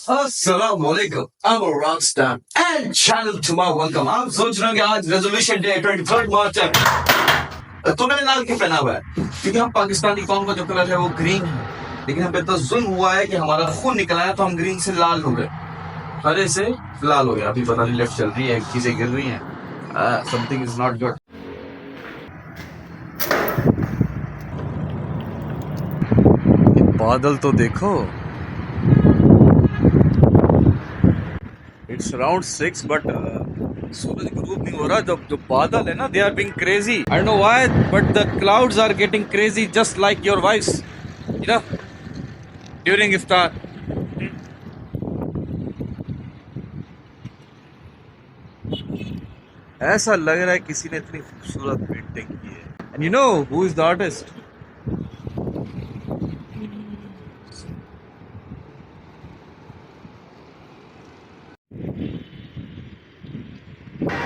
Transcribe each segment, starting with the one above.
Assalamualaikum. I'm a rockstar and channel to my welcome. आप सोच रहे हो कि आज रेजोल्यूशन डे 23 मार्च है तो मैंने लाल क्यों पहना हुआ है क्योंकि हम पाकिस्तानी कौम का जो कलर है वो ग्रीन है लेकिन हम पे इतना जुल्म हुआ है कि हमारा खून निकला है तो हम ग्रीन से लाल हो गए हरे से लाल हो गया अभी पता नहीं लेफ्ट चल रही है चीजें गिर रही हैं समथिंग इज नॉट गुड बादल तो देखो इट्स अराउंड 6 बट सूरज ग्रूप नहीं हो रहा जब जो बादल है ना they are being crazy I don't know why but the clouds are getting crazy just like your wife's you know during iftar ऐसा लग रहा है किसी ने इतनी खूबसूरत पेंटिंग की है and you know who is the artist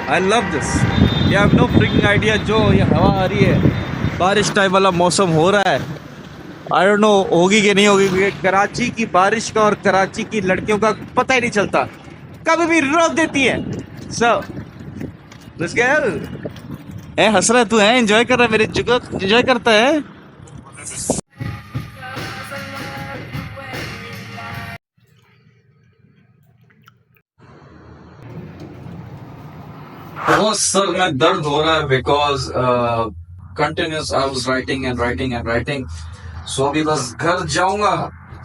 I love this you have no freaking idea जो ये हवा आ रही है बारिश टाइप वाला मौसम हो रहा है आई डोंट नो होगी कि नहीं होगी क्योंकि कराची की बारिश का और कराची की लड़कियों का पता ही नहीं चलता कभी भी रोक देती है सब ए हंस रहा है तू है एंजॉय कर रहा है मेरे जुगत एंजॉय करता है बहुत सर में दर्द हो रहा है because continuous I was writing and writing and writing so अभी बस घर जाऊंगा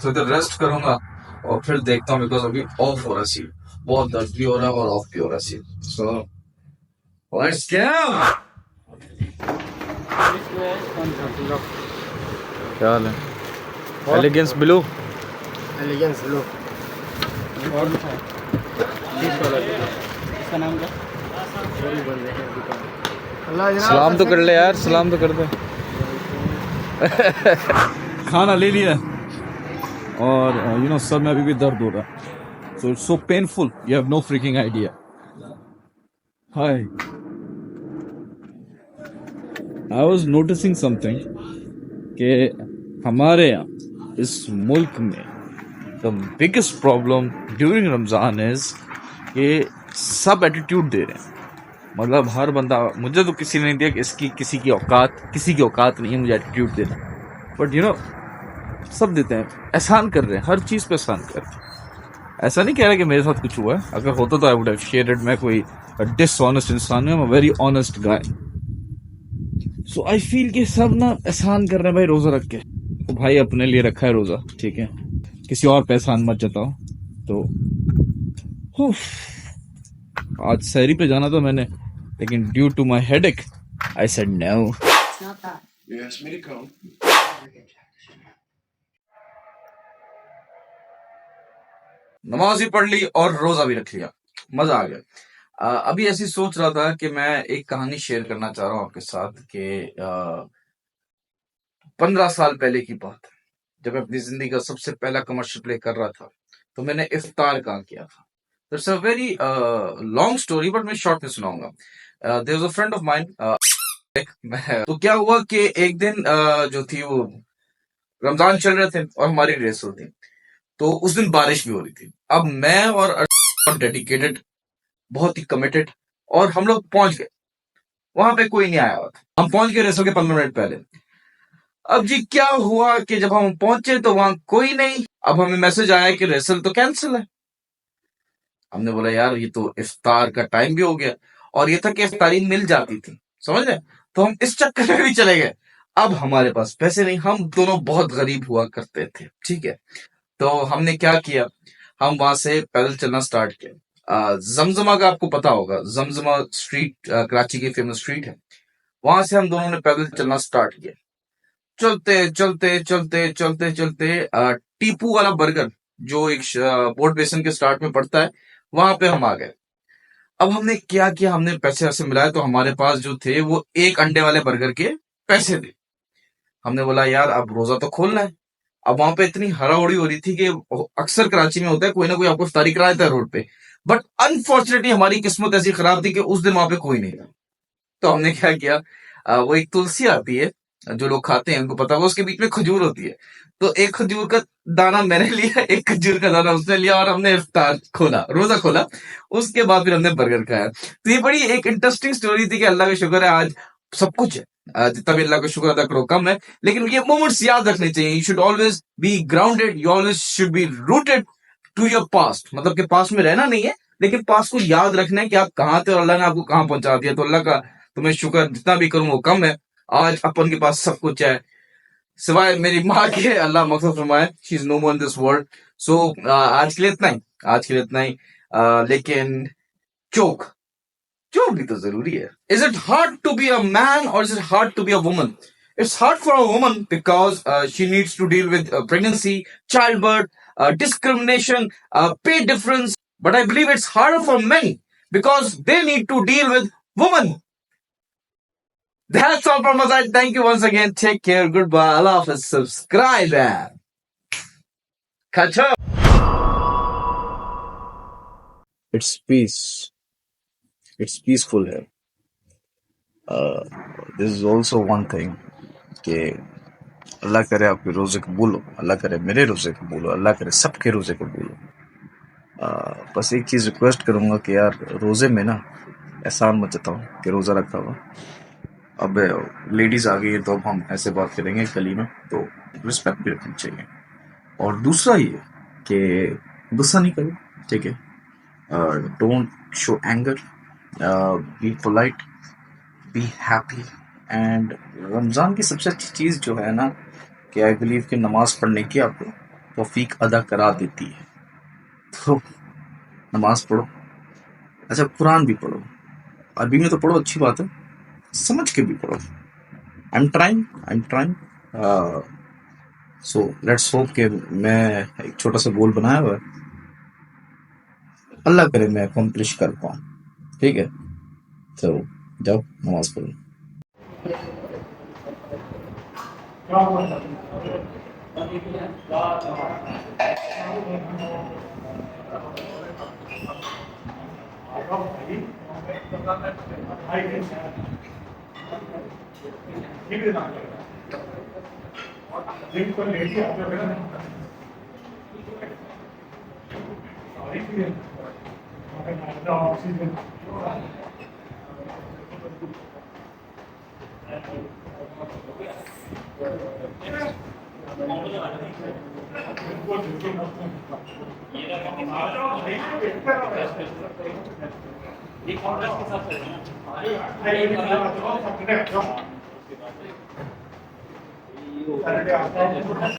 तो इधर रेस्ट करूंगा और फिर देखता हूँ बिकॉज अभी ऑफ हो रहा सी बहुत दर्द भी हो रहा है और ऑफ भी हो रहा सी सो लेट्स गो क्या हाल है एलिगेंस ब्लू एलिगेंस लो और इसका नाम क्या अल्लाह जनाब सलाम तो कर ले यार सलाम तो कर दे खाना ले लिया और यू नो सर में अभी भी दर्द हो रहा है so it's so painful you have no freaking idea hi I was noticing something कि हमारे यहाँ इस मुल्क में the biggest problem during Ramzan is कि सब एटीट्यूड दे रहे हैं मतलब हर बंदा मुझे तो किसी ने नहीं दिया कि इसकी किसी की औकात नहीं है मुझे एटीट्यूड देना बट यू नो सब देते हैं एहसान कर रहे हैं हर चीज़ पे एहसान कर रहे हैं ऐसा नहीं कह रहा कि मेरे साथ कुछ हुआ है अगर होता तो आई वुड हैव शेयर्ड मैं कोई डिसऑनेस्ट इंसान हूँ very honest guy so I feel कि सब ना एहसान कर रहे हैं भाई रोज़ा रख के तो भाई अपने लिए रखा है रोज़ा ठीक है किसी और पे एहसान मत जताओ तो आज सहरी पे जाना था मैंने लेकिन due to my headache I said no नमाज भी पढ़ ली और रोजा भी रख लिया मजा आ गया अभी ऐसी सोच रहा था कि मैं एक कहानी शेयर करना चाह रहा हूँ आपके साथ कि 15 साल पहले की बात है जब मैं अपनी जिंदगी का सबसे पहला कमर्शियल प्ले कर रहा था तो मैंने इफ्तार का किया था it's a very long story but मैं शॉर्ट में सुनाऊंगा there was a friend of mine तो क्या हुआ कि एक दिन जो थी वो रमजान चल रहे थे और हमारी रिहर्सल थी तो उस दिन बारिश भी हो रही थी अब मैं और डेडिकेटेड बहुत ही कमिटेड और हम लोग पहुंच गए वहां पे कोई नहीं आया हुआ था हम पहुंच गए रिहर्सल के 15 मिनट पहले अब जी क्या हुआ कि जब हम पहुंचे तो वहां कोई नहीं अब हमें मैसेज आया कि रिहर्सल तो कैंसिल है हमने बोला यार ये तो इफ्तार का टाइम भी हो गया और ये था कि इफ्तारी मिल जाती थी समझ रहे तो हम इस चक्कर में भी चले गए अब हमारे पास पैसे नहीं हम दोनों बहुत गरीब हुआ करते थे ठीक है तो हमने क्या किया हम वहां से पैदल चलना स्टार्ट किया जमजमा का आपको पता होगा जमजमा स्ट्रीट कराची की फेमस स्ट्रीट है वहां से हम दोनों ने पैदल चलना स्टार्ट किया चलते चलते चलते चलते चलते टीपू वाला बर्गर जो एक पोर्ट बेसन के स्टार्ट में पड़ता है वहां पे हम आ गए अब हमने क्या किया हमने पैसे ऐसे मिलाए तो हमारे पास जो थे वो एक अंडे वाले बर्गर के पैसे थे हमने बोला यार अब रोजा तो खोलना है अब वहां पे इतनी हड़ाउड़ी हो रही थी कि अक्सर कराची में होता है कोई ना कोई आपको इफ्तारी करा देता है रोड पे बट अनफॉर्चुनेटली हमारी किस्मत ऐसी खराब थी कि उस दिन वहां पे कोई नहीं था तो हमने क्या किया वो एक तुलसी आती है जो लोग खाते हैं उनको पता होगा, उसके बीच में खजूर होती है। तो एक खजूर का दाना मैंने लिया, एक खजूर का दाना उसने लिया, और हमने इफ्तार खोला, रोजा खोला। उसके बाद फिर हमने बर्गर खाया। तो ये बड़ी एक इंटरेस्टिंग स्टोरी थी कि अल्लाह का शुक्र है आज सब कुछ है। जितना भी अल्लाह का शुक्र अदा करो कम है, लेकिन ये मोमेंट्स याद रखने चाहिए। You should always be grounded, you always should be rooted to your past. मतलब कि पास्ट में रहना नहीं है, लेकिन पास्ट को याद रखना है कि आप कहाँ थे और अल्लाह ने आपको कहाँ पहुंचा दिया। तो अल्लाह का तुम्हें शुक्र, जितना भी करूं वो कम है। आज अपन के पास सब कुछ है, सिवाय मेरी माँ के, अल्लाह मगफिरत फरमाए, she is no more in this world. So आज के लिए इतना ही, आज के लिए इतना ही। लेकिन जोक, जोक भी तो जरूरी है। Is it hard to be a man और is it hard to be a woman? It's hard for a woman because she needs to deal with pregnancy, childbirth, discrimination, pay difference. But I believe it's harder for men because they need to deal with women. That's all from my side. Thank you once again. Take care. Goodbye. Allah Hafiz. Subscribe and catch up. It's peace. It's peaceful here. This is also one thing कि अल्लाह करे आपके रोज़े कबूल हो, अल्लाह करे मेरे रोज़े कबूल हो, अल्लाह करे सबके रोज़े कबूल हो। बस एक चीज़ रिक्वेस्ट करूँगा कि यार रोज़े में ना एहसान मत जताओ कि रोज़ा रखा हुआ। अब लेडीज़ आ गई है तो अब हम ऐसे बात करेंगे गली में, तो रिस्पेक्ट भी रखनी चाहिए। और दूसरा ये कि गुस्सा नहीं करो, ठीक है? Don't show anger, be polite, be happy. And Ramzan की सबसे अच्छी चीज़ जो है ना कि आई बिलीव कि नमाज पढ़ने की आपको तौफीक अदा करा देती है। तो नमाज पढ़ो, अच्छा कुरान भी पढ़ो, अरबी में तो पढ़ो, अच्छी बात है, समझ के भी पढ़ो। I am trying. So let's hope कि मैं एक छोटा सा गोल बनाया हुआ है, अल्लाह करे मैं अकम्प्लिश कर पाऊँ, ठीक है? तो जाओ नमाज पढ़ो।